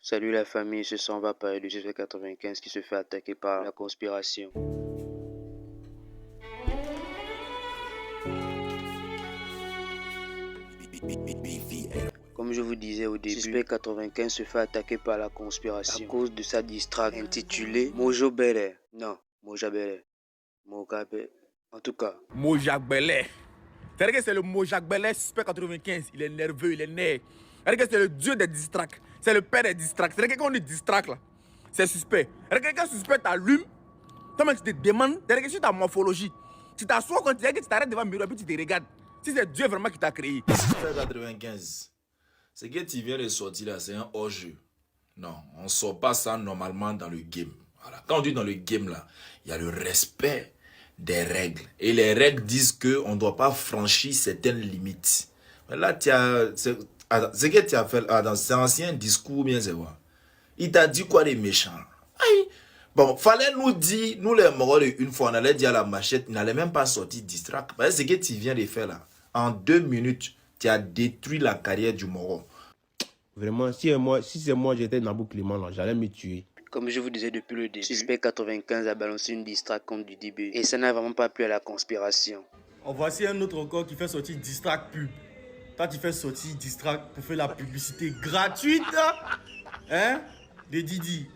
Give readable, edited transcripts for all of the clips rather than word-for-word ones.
Salut la famille, ce soir on va parler du GC95 qui se fait attaquer par la conspiration. Comme je vous disais au début, Suspect 95 se fait attaquer par la conspiration à cause de sa diss track intitulée Mojo Bel. Non, Moja Bel. En tout cas. Moja Bel. C'est-à-dire que c'est le Moja Bel Suspect 95. Il est nerveux, il est nerveux. C'est-à-dire que c'est le dieu des diss tracks. C'est le père des diss tracks. C'est-à-dire que quand on dit diss track là, c'est suspect. C'est-à-dire que quand suspect t'allume, toi-même tu te demandes, c'est-à-dire que sur ta morphologie, tu t'assois quand tu dis que tu t'arrêtes devant le miroir et puis tu te regardes. Si c'est Dieu vraiment qui t'a créé. Suspect 95. Ce que tu viens de sortir là, c'est un hors-jeu. Non, on ne sort pas ça normalement dans le game. Voilà. Quand on dit dans le game là, il y a le respect des règles. Et les règles disent qu'on ne doit pas franchir certaines limites. Mais là, tu as... Ce que tu as fait dans cet ancien discours, bien c'est quoi? Il t'a dit quoi des méchants? Aïe. Bon, fallait nous dire, nous les moraux, une fois, on allait dire à la machette, il n'allait même pas sortir distract. Mais ce que tu viens de faire là, en 2 minutes, tu as détruit la carrière du Moro. Vraiment, si c'est moi, j'étais Nabou Clément, là, j'allais me tuer. Comme je vous disais depuis le début, Suspect 95 a balancé une diss track contre du début. Et ça n'a vraiment pas plu à la conspiration. En voici un autre encore qui fait sortir diss track pub. Toi, tu fais sortir diss track pour faire la publicité gratuite, hein, de Didi.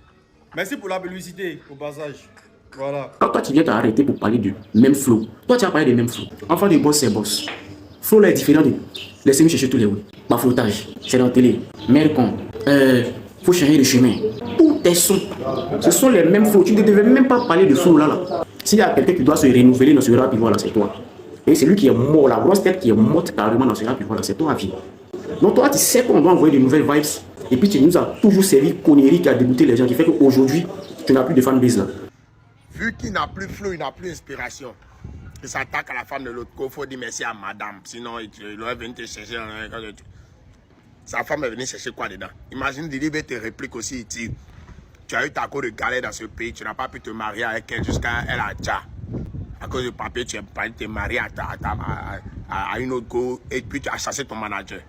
Merci pour la publicité, au passage. Voilà. Quand toi, tu viens t'arrêter pour parler du même flow, toi, tu as parlé du même flow. Enfant de boss, c'est boss. Flow là est différent de. Laissez-moi chercher tous les oui. Pas flottage, c'est dans la télé. Mère con. Faut changer de chemin. Tous tes sons, ce sont les mêmes flows. Tu ne devais même pas parler de flow là. S'il y a quelqu'un qui doit se renouveler dans ce rap, voilà, c'est toi. Et c'est lui qui est mort, la grosse tête qui est morte carrément dans ce rap, voilà, c'est toi à vie. Donc toi, tu sais qu'on doit envoyer de nouvelles vibes. Et puis tu nous as toujours servi connerie qui a dégoûté les gens, qui fait qu'aujourd'hui, tu n'as plus de fanbase là. Vu qu'il n'a plus flow, il n'a plus inspiration. Il s'attaque à la femme de l'autre. Il faut dire merci à madame. Sinon, il aurait venu te chercher. Sa femme est venue chercher quoi dedans? Imagine Didi te réplique aussi. Il dit, tu as eu ta cour de galère dans ce pays. Tu n'as pas pu te marier avec elle jusqu'à elle a déjà. À cause du papier, tu es marié à une autre go et puis tu as chassé ton manager.